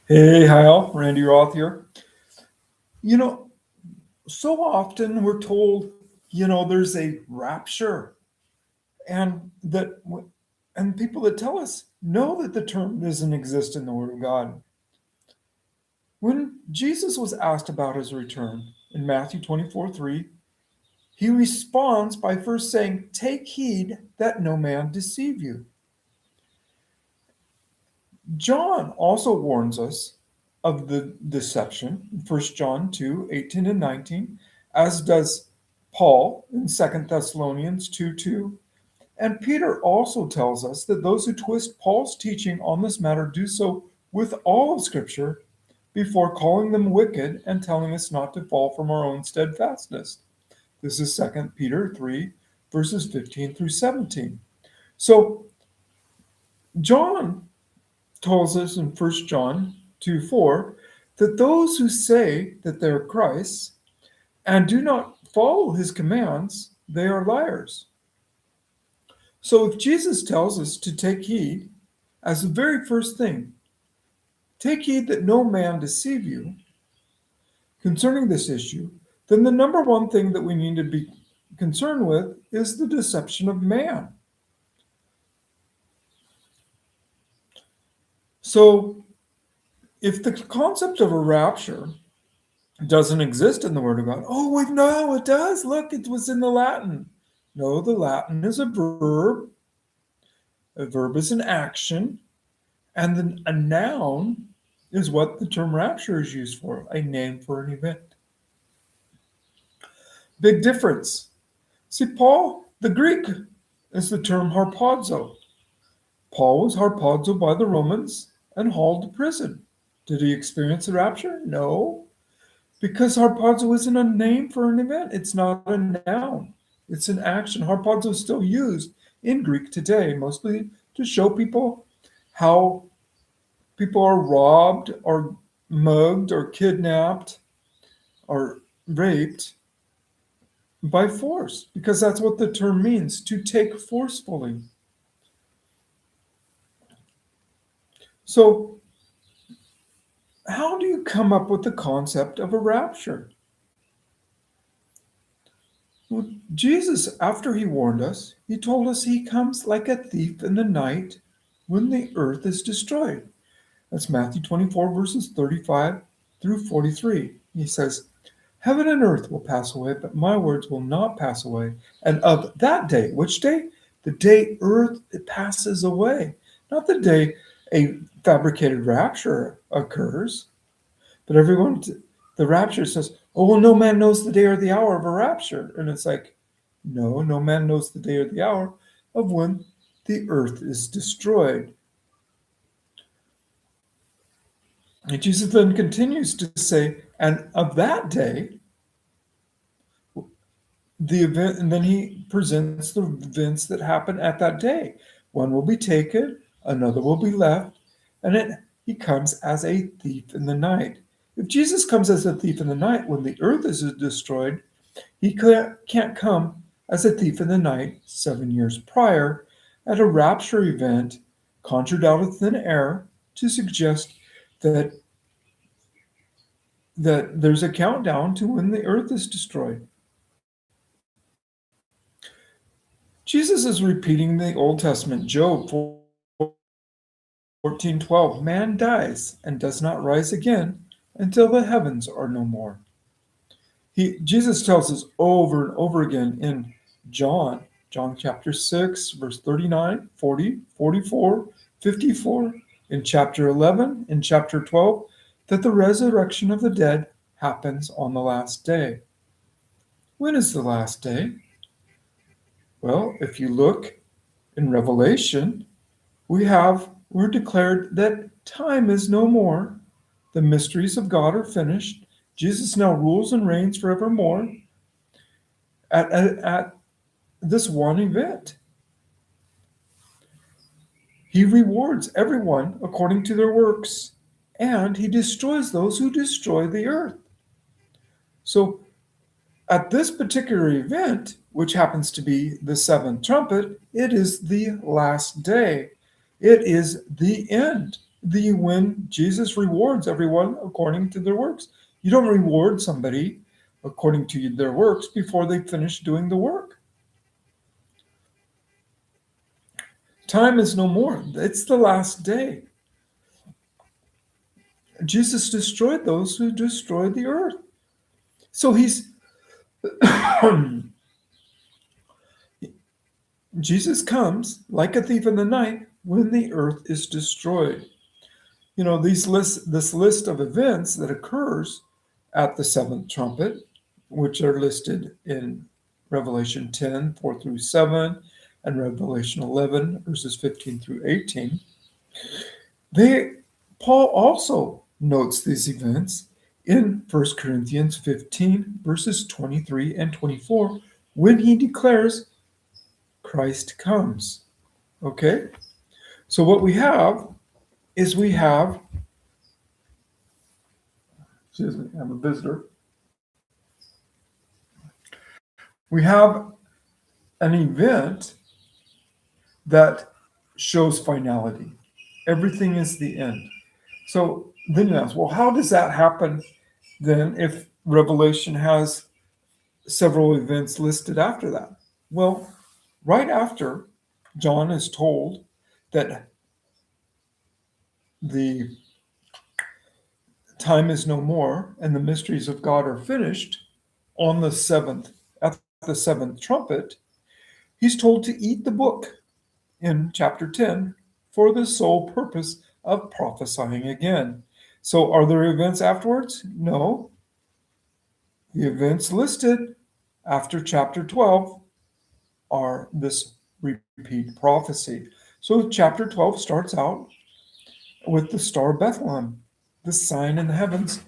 Hey, Hal, Randy Roth here. You know, so often we're told, there's a rapture, and and people that tell us know that the term doesn't exist in the Word of God. When Jesus was asked about his return in Matthew 24:3, he responds by first saying, "Take heed that no man deceive you." John also warns us of the deception in 1 John 2:18 and 19, as does Paul in 2 Thessalonians 2:2. And Peter also tells us that those who twist Paul's teaching on this matter do so with all of Scripture before calling them wicked and telling us not to fall from our own steadfastness. This is 2 Peter 3, verses 15 through 17. So John tells us in 1 John 2:4 that those who say that they are Christ's and do not follow his commands, they are liars. So if Jesus tells us to take heed, as the very first thing, take heed that no man deceive you concerning this issue, then the number one thing that we need to be concerned with is the deception of man. So if the concept of a rapture doesn't exist in the Word of God. Oh, wait, no, it does. Look, it was in the Latin. No, the Latin is a verb. A verb is an action. And then a noun is what the term rapture is used for, a name for an event. Big difference. See, Paul, the Greek is the term harpazo. Paul was harpazo by the Romans and hauled to prison. Did he experience the rapture? No. Because harpazo isn't a name for an event. It's not a noun. It's an action. Harpazo is still used in Greek today, mostly to show people how people are robbed or mugged or kidnapped or raped by force, because that's what the term means, to take forcefully. So, how do you come up with the concept of a rapture? Well, Jesus, after he warned us, he told us he comes like a thief in the night when the earth is destroyed. That's Matthew 24, verses 35 through 43. He says, Heaven and earth will pass away, but my words will not pass away. And of that day, which day? The day earth passes away, not the day a fabricated rapture occurs. But everyone, the rapture says, oh, well, no man knows the day or the hour of a rapture. And it's like, no, no man knows the day or the hour of when the earth is destroyed. And Jesus then continues to say, and of that day, the event, and then he presents the events that happen at that day. One will be taken, another will be left, and he comes as a thief in the night. If Jesus comes as a thief in the night when the earth is destroyed, he can't come as a thief in the night 7 years prior at a rapture event conjured out of thin air to suggest that there's a countdown to when the earth is destroyed. Jesus is repeating the Old Testament, Job 14:12. Man dies and does not rise again until the heavens are no more. Jesus tells us over and over again in John chapter 6, verse 39, 40, 44, 54, in chapter 11, in chapter 12, that the resurrection of the dead happens on the last day. When is the last day? Well, if you look in Revelation, we're declared that time is no more. The mysteries of God are finished. Jesus now rules and reigns forevermore at this one event. He rewards everyone according to their works, and he destroys those who destroy the earth. So at this particular event, which happens to be the seventh trumpet, it is the last day. It is the end. when Jesus rewards everyone according to their works. You don't reward somebody according to their works before they finish doing the work. Time is no more. It's the last day. Jesus destroyed those who destroyed the earth. So Jesus comes like a thief in the night when the earth is destroyed. This list of events that occurs at the seventh trumpet, which are listed in Revelation 10, 4 through 7, and Revelation 11, verses 15 through 18. Paul also notes these events in 1 Corinthians 15, verses 23 and 24, when he declares Christ comes. Okay? So what we have is excuse me, I have a visitor. We have an event that shows finality. Everything is the end. So then you ask, well, how does that happen then if Revelation has several events listed after that? Well, right after John is told that the time is no more and the mysteries of God are finished at the seventh trumpet, he's told to eat the book in chapter 10 for the sole purpose of prophesying again. So are there events afterwards? No. The events listed after chapter 12 are this repeat prophecy. So chapter 12 starts out with the Star of Bethlehem, the sign in the heavens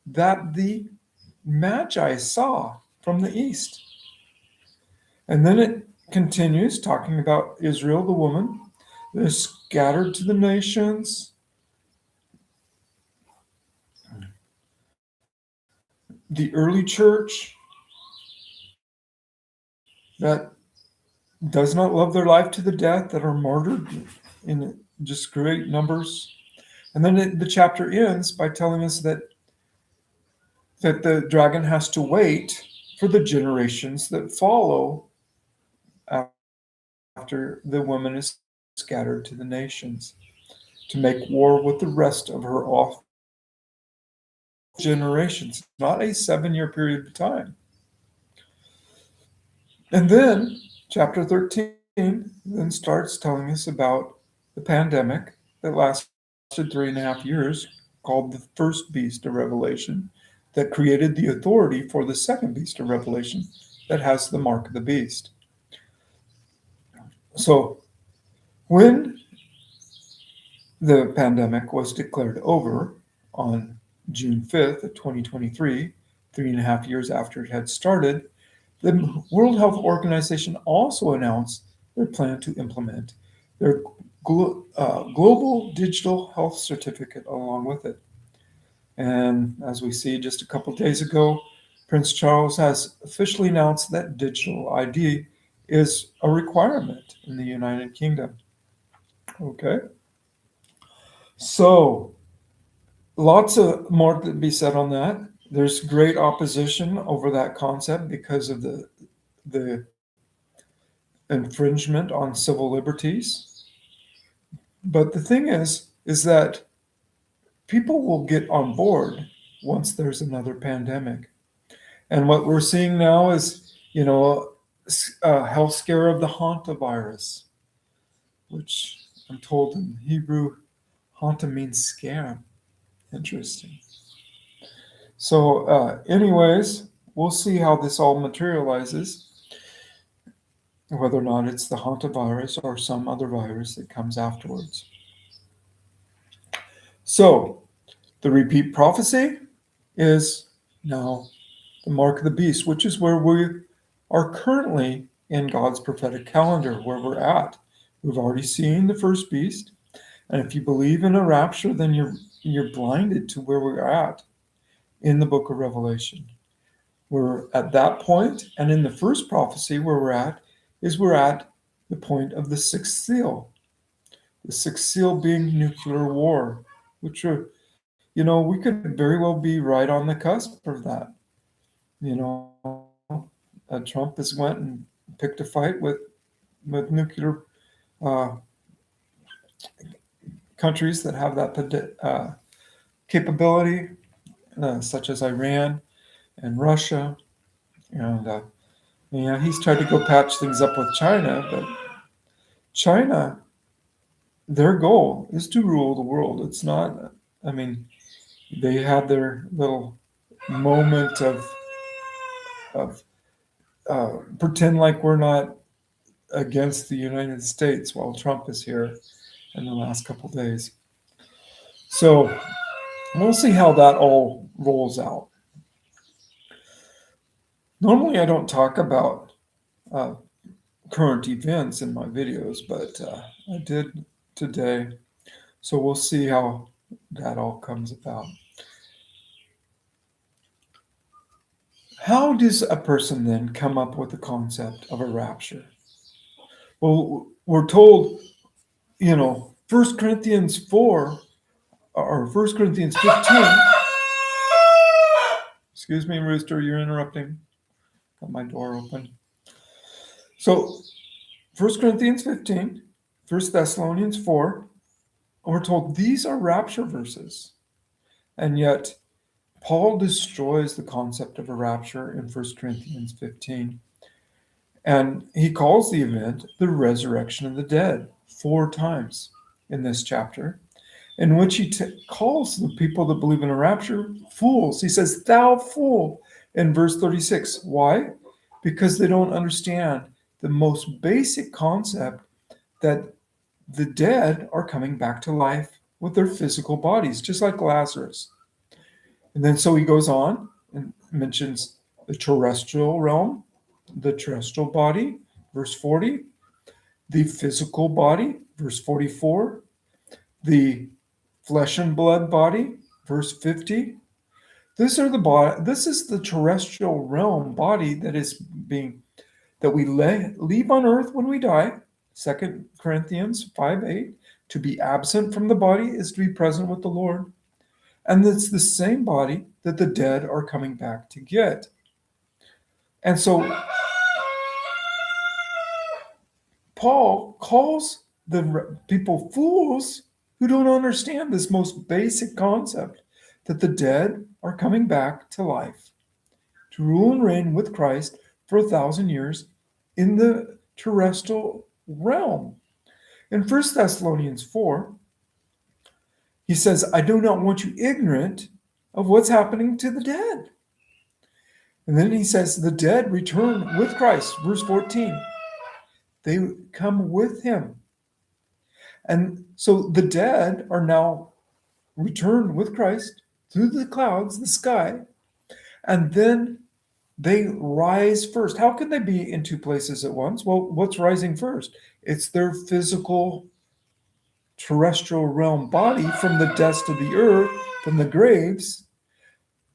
that the Magi saw from the east. And then it continues talking about Israel, the woman, that is scattered to the nations. The early church that does not love their life to the death, that are martyred in just great numbers. And then the chapter ends by telling us that the dragon has to wait for the generations that follow after the woman is scattered to the nations to make war with the rest of her off generations, not a 7-year period of time. And then chapter 13 then starts telling us about the pandemic that lasted 3.5 years, called the first beast of Revelation, that created the authority for the second beast of Revelation that has the mark of the beast. So when the pandemic was declared over on June 5th of 2023, 3.5 years after it had started, the World Health Organization also announced their plan to implement their global digital health certificate along with it. And as we see just a couple of days ago, Prince Charles has officially announced that digital ID is a requirement in the United Kingdom. Okay. So lots of more to be said on that. There's great opposition over that concept because of the infringement on civil liberties. But the thing is that people will get on board once there's another pandemic. And what we're seeing now is, a health scare of the hantavirus, which I'm told in Hebrew, hanta means scare. Interesting. So, anyways, we'll see how this all materializes, whether or not it's the hantavirus or some other virus that comes afterwards. So, the repeat prophecy is now the mark of the beast, which is where we are currently in God's prophetic calendar, where we're at. We've already seen the first beast, and if you believe in a rapture, then you're blinded to where we're at in the book of Revelation. We're at that point, and in the first prophecy where we're at the point of the sixth seal. The sixth seal being nuclear war. which are, we could very well be right on the cusp of that. Trump has went and picked a fight with nuclear uh, countries that have that capability, such as Iran and Russia. And yeah, he's tried to go patch things up with China, but China, their goal is to rule the world. It's not, I mean, they had their little moment of pretend like we're not against the United States while Trump is here in the last couple of days. So we'll see how that all rolls out. Normally, I don't talk about uh, current events in my videos, but I did today. So we'll see how that all comes about. How does a person then come up with the concept of a rapture? Well, we're told, 1 Corinthians 4 or 1 Corinthians 15. Excuse me, Rooster, you're interrupting. Got my door open. So 1 Corinthians 15, 1 Thessalonians 4, we're told these are rapture verses. And yet Paul destroys the concept of a rapture in 1 Corinthians 15. And he calls the event the resurrection of the dead 4 times in this chapter, in which he calls the people that believe in a rapture fools. He says, "Thou fool," in verse 36. Why? Because they don't understand the most basic concept that the dead are coming back to life with their physical bodies, just like Lazarus. And then so he goes on and mentions the terrestrial realm, the terrestrial body, verse 40, the physical body, verse 44, the flesh and blood body, verse 50. This is the terrestrial realm body that we leave on earth when we die. 2 Corinthians 5:8. To be absent from the body is to be present with the Lord. And it's the same body that the dead are coming back to get. And so Paul calls the people fools who don't understand this most basic concept that the dead are coming back to life to rule and reign with Christ for 1,000 years in the terrestrial realm. In 1 Thessalonians 4, he says, "I do not want you ignorant of what's happening to the dead." And then he says, "The dead return with Christ." Verse 14, they come with him. And so the dead are now returned with Christ through the clouds, the sky, and then they rise first. How can they be in 2 places at once? Well, what's rising first? It's their physical terrestrial realm body from the dust of the earth, from the graves,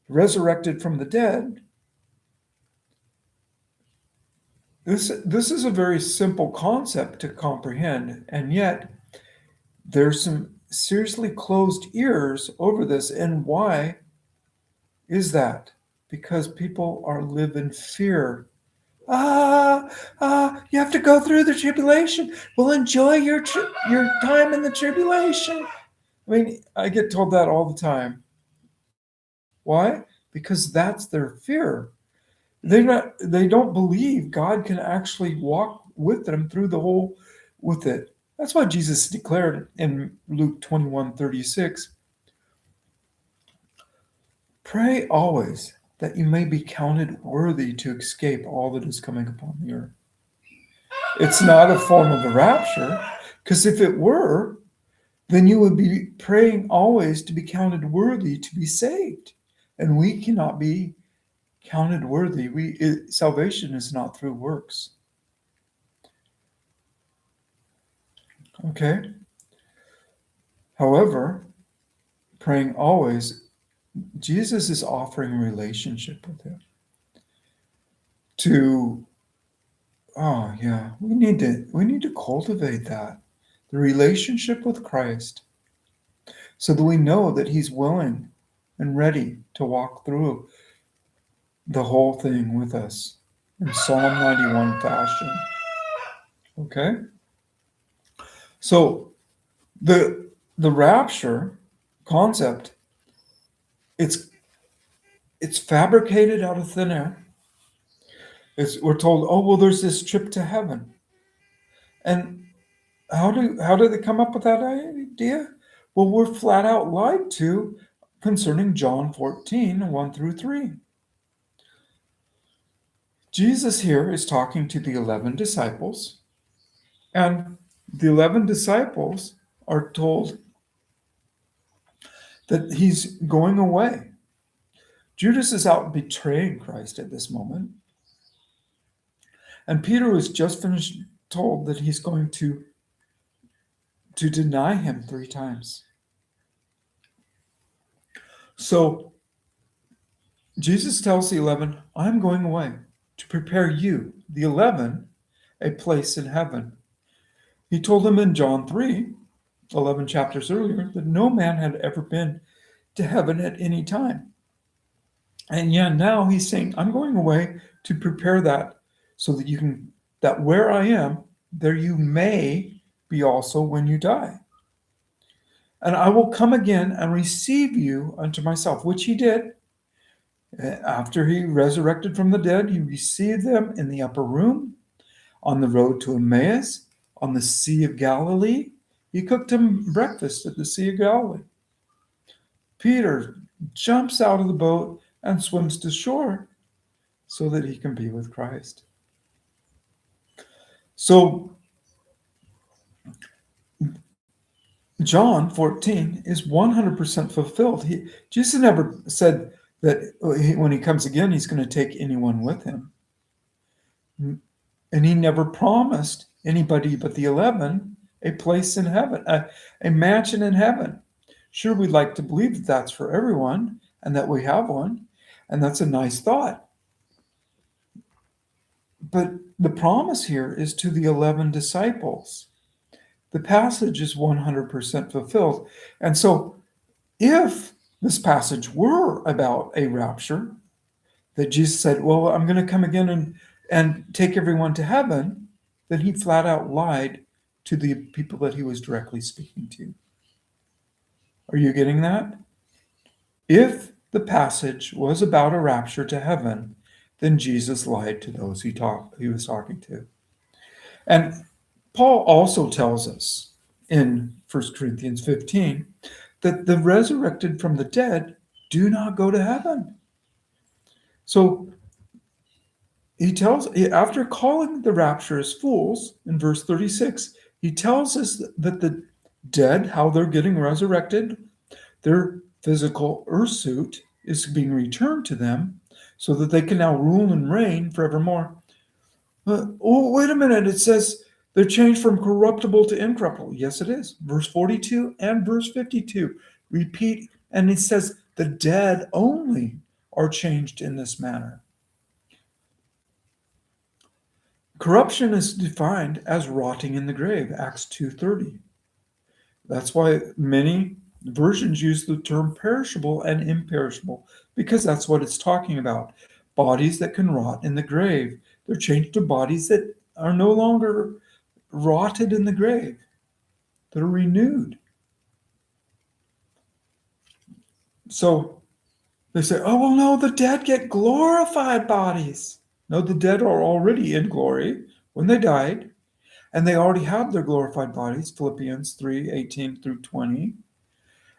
resurrected from the dead. This is a very simple concept to comprehend, and yet there's some seriously closed ears over this. And why is that? Because people live in fear. You have to go through the tribulation. Well, enjoy your time in the tribulation. I mean, I get told that all the time. Why? Because that's their fear. They don't believe God can actually walk with them through the whole with it. That's why Jesus declared in Luke 21:36, "Pray always that you may be counted worthy to escape all that is coming upon the earth." It's not a form of a rapture, because if it were, then you would be praying always to be counted worthy to be saved. And we cannot be counted worthy. Salvation is not through works. Okay? However, praying always, Jesus is offering a relationship with him. We need to cultivate that. The relationship with Christ. so that we know that he's willing and ready to walk through the whole thing with us in Psalm 91 fashion. Okay? So the rapture concept, it's it's fabricated out of thin air. We're told, oh well, there's this trip to heaven. And how do they come up with that idea? Well, we're flat out lied to concerning John 14, 1 through 3. Jesus here is talking to the 11 disciples, and the 11 disciples are told that he's going away. Judas is out betraying Christ at this moment, and Peter was just finished told that he's going to deny him 3 times. So Jesus tells the 11, I'm going away to prepare you, the 11, a place in heaven. He told them in John 3, 11 chapters earlier, that no man had ever been to heaven at any time. And yeah, now he's saying, I'm going away to prepare that so that that where I am, there you may be also when you die. And I will come again and receive you unto myself, which he did. After he resurrected from the dead, he received them in the upper room, on the road to Emmaus, on the Sea of Galilee. He cooked them breakfast at the Sea of Galilee. Peter jumps out of the boat and swims to shore so that he can be with Christ. So John 14 is 100% fulfilled. Jesus never said that when he comes again, he's going to take anyone with him. And he never promised anybody but the 11 a place in heaven, a mansion in heaven. Sure, we'd like to believe that that's for everyone and that we have one, and that's a nice thought. But the promise here is to the 11 disciples. The passage is 100% fulfilled. And so if this passage were about a rapture, that Jesus said, well, I'm going to come again and take everyone to heaven, then he flat out lied to the people that he was directly speaking to. Are you getting that? If the passage was about a rapture to heaven, then Jesus lied to those he was talking to. And Paul also tells us in 1 Corinthians 15 that the resurrected from the dead do not go to heaven. So he tells, after calling the rapturous fools in verse 36, he tells us that the dead, how they're getting resurrected, their physical earth suit is being returned to them so that they can now rule and reign forevermore. Oh, wait a minute. It says they're changed from corruptible to incorruptible. Yes, it is. Verse 42 and verse 52 repeat, and it says the dead only are changed in this manner. Corruption is defined as rotting in the grave, Acts 2:30. That's why many versions use the term perishable and imperishable, because that's what it's talking about. Bodies that can rot in the grave. They're changed to bodies that are no longer rotted in the grave. They're renewed. So they say, oh, well, no, the dead get glorified bodies. No, the dead are already in glory when they died, and they already have their glorified bodies, Philippians 3:18 through 20.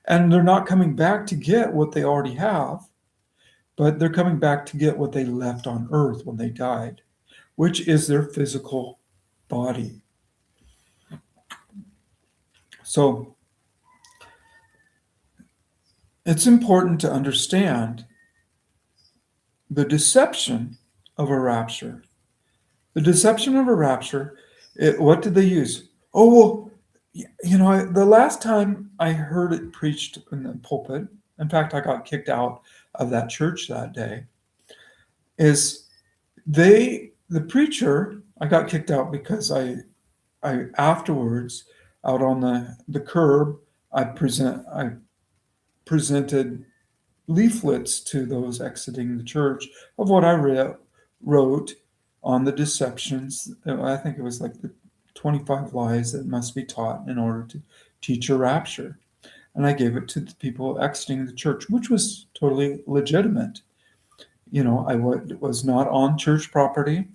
And they're not coming back to get what they already have, but they're coming back to get what they left on earth when they died, which is their physical body. So it's important to understand the deception of a rapture. The deception of a rapture, what did they use? Oh, well, the last time I heard it preached in the pulpit, in fact, I got kicked out of that church that day, is the preacher, I got kicked out because I afterwards, out on the curb, I presented leaflets to those exiting the church of what I wrote on the deceptions. I think it was like the 25 lies that must be taught in order to teach a rapture. And I gave it to the people exiting the church, which was totally legitimate. I was not on church property.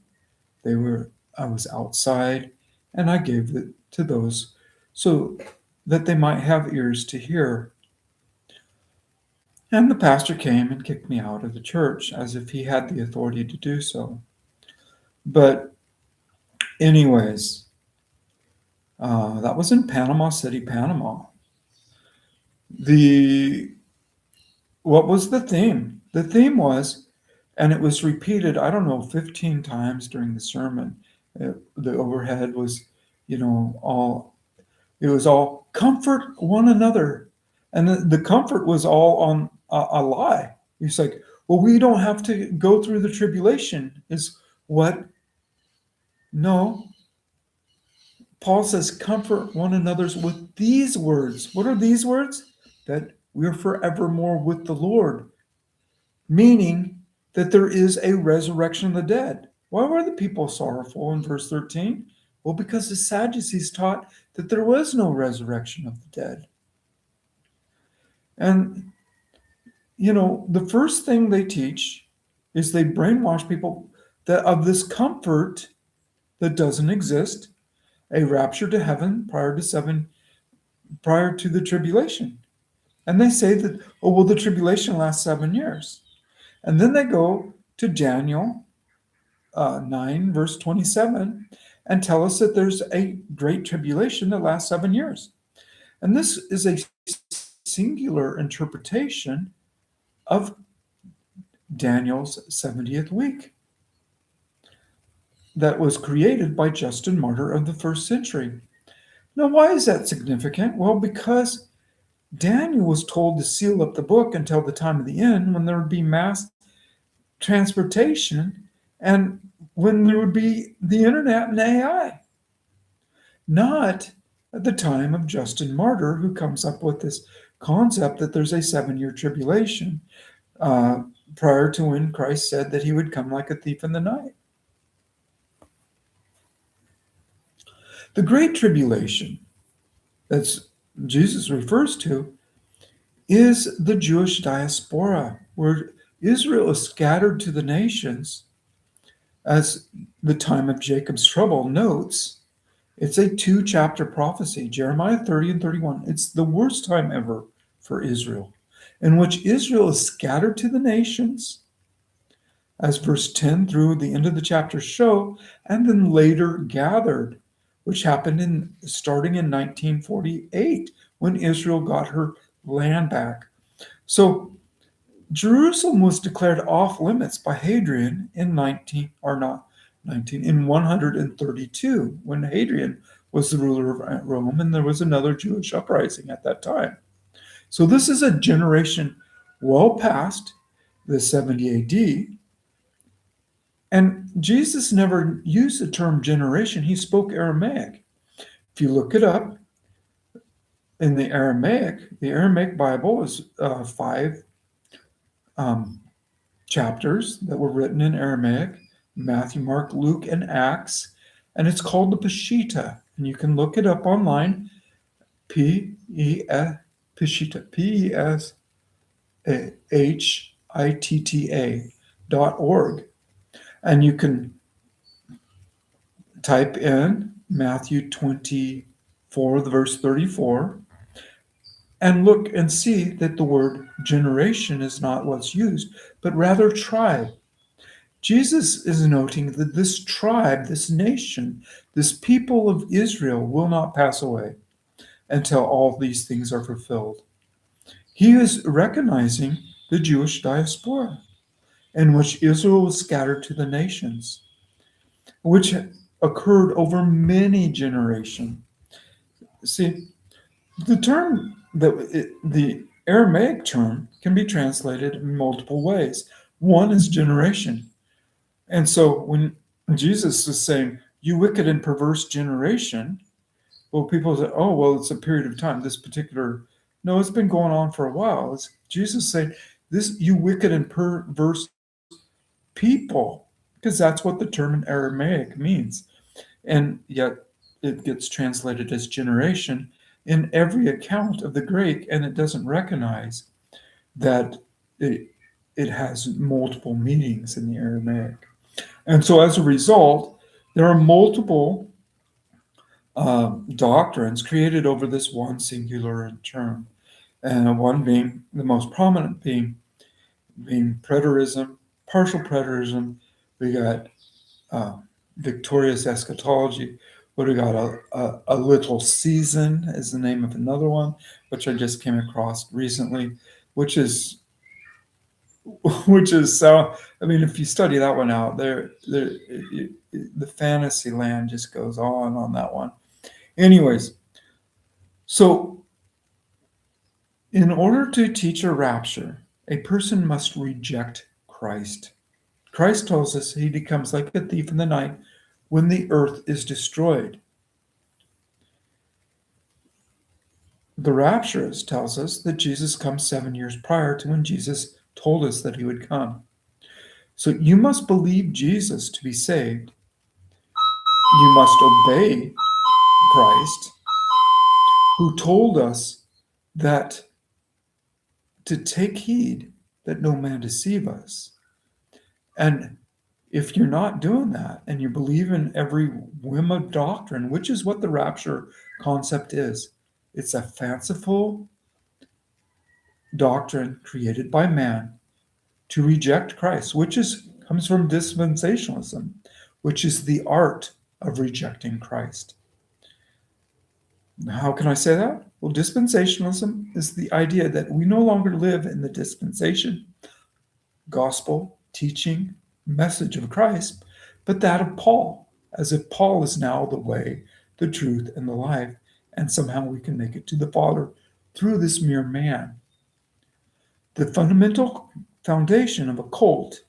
I was outside, and I gave it to those so that they might have ears to hear. And the pastor came and kicked me out of the church as if he had the authority to do so. But, anyways, that was in Panama City, Panama. What was the theme? The theme was, and it was repeated, I don't know, 15 times during the sermon. The overhead was, it was all comfort one another. And the comfort was all on a lie. He's like, well, we don't have to go through the tribulation, is what? No. Paul says, comfort one another's with these words. What are these words? That we're forevermore with the Lord, meaning that there is a resurrection of the dead. Why were the people sorrowful in verse 13? Well, because the Sadducees taught that there was no resurrection of the dead. And, the first thing they teach is they brainwash people that of this comfort that doesn't exist, a rapture to heaven prior to the tribulation. And they say that, the tribulation lasts 7 years. And then they go to Daniel 9, verse 27, and tell us that there's a great tribulation that lasts 7 years. And this is a singular interpretation of Daniel's 70th week that was created by Justin Martyr of the first century. Now, why is that significant? Well, because Daniel was told to seal up the book until the time of the end, when there would be mass transportation and when there would be the internet and AI. Not at the time of Justin Martyr, who comes up with this concept that there's a 7-year tribulation prior to when Christ said that he would come like a thief in the night. The Great Tribulation that Jesus refers to is the Jewish diaspora, where Israel is scattered to the nations. As the time of Jacob's trouble notes, it's a 2-chapter prophecy, Jeremiah 30 and 31. It's the worst time ever for Israel, in which Israel is scattered to the nations, as verse 10 through the end of the chapter show, and then later gathered, which happened starting in 1948, when Israel got her land back. So Jerusalem was declared off limits by Hadrian in 132, when Hadrian was the ruler of Rome, and there was another Jewish uprising at that time. So this is a generation well past the 70 AD. And Jesus never used the term generation. He spoke Aramaic. If you look it up in the Aramaic Bible is 5 chapters that were written in Aramaic: Matthew, Mark, Luke, and Acts. And it's called the Peshitta. And you can look it up online, Peshitta, Peshitta.org. And you can type in Matthew 24, verse 34, and look and see that the word generation is not what's used, but rather tribe. Jesus is noting that this tribe, this nation, this people of Israel will not pass away until all these things are fulfilled. He is recognizing the Jewish diaspora, in which Israel was scattered to the nations, which occurred over many generations. See, the Aramaic term can be translated in multiple ways. One is generation. And so when Jesus is saying, you wicked and perverse generation, well, people say, oh, well, it's a period of time. This particular No, it's been going on for a while. It's Jesus saying, "This, you wicked and perverse people," because that's what the term in Aramaic means. And yet it gets translated as generation in every account of the Greek, and it doesn't recognize that it, it has multiple meanings in the Aramaic. And so as a result, there are multiple doctrines created over this one singular term, and one being the most prominent being preterism, partial preterism. We got uh, victorious eschatology. What do we got? A little season is the name of another one, which I just came across recently, which is so. I mean, if you study that one out, the fantasy land just goes on that one. Anyways, so in order to teach a rapture, a person must reject Christ. Christ tells us he becomes like a thief in the night when the earth is destroyed. The rapturist tells us that Jesus comes 7 years prior to when Jesus told us that he would come. So you must believe Jesus to be saved. You must obey Christ, who told us that to take heed that no man deceive us. And if you're not doing that and you believe in every whim of doctrine, which is what the rapture concept is, it's a fanciful doctrine created by man to reject Christ, comes from dispensationalism, which is the art of rejecting Christ. How can I say that? Well, dispensationalism is the idea that we no longer live in the dispensation, gospel, teaching, message of Christ, but that of Paul, as if Paul is now the way, the truth, and the life, and somehow we can make it to the Father through this mere man. The fundamental foundation of a cult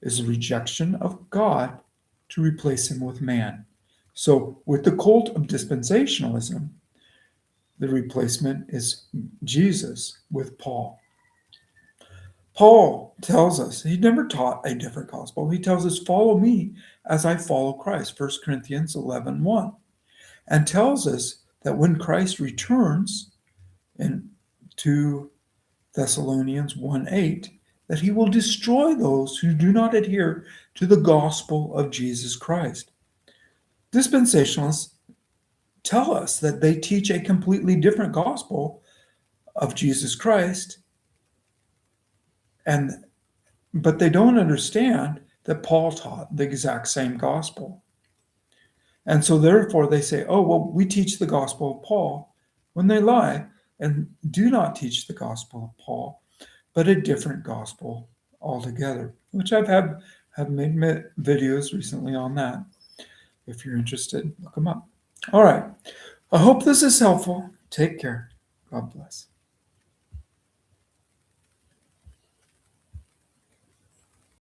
is a rejection of God to replace him with man. So, with the cult of dispensationalism, the replacement is Jesus with Paul. Paul tells us, he never taught a different gospel. He tells us, follow me as I follow Christ, 1 Corinthians 11:1, and tells us that when Christ returns in 2 Thessalonians 1:8, that he will destroy those who do not adhere to the gospel of Jesus Christ. Dispensationalists tell us that they teach a completely different gospel of Jesus Christ, but they don't understand that Paul taught the exact same gospel. And so therefore they say, oh, well, we teach the gospel of Paul, when they lie and do not teach the gospel of Paul, but a different gospel altogether, which have made videos recently on that. If you're interested, look them up. All right. I hope this is helpful. Take care. God bless.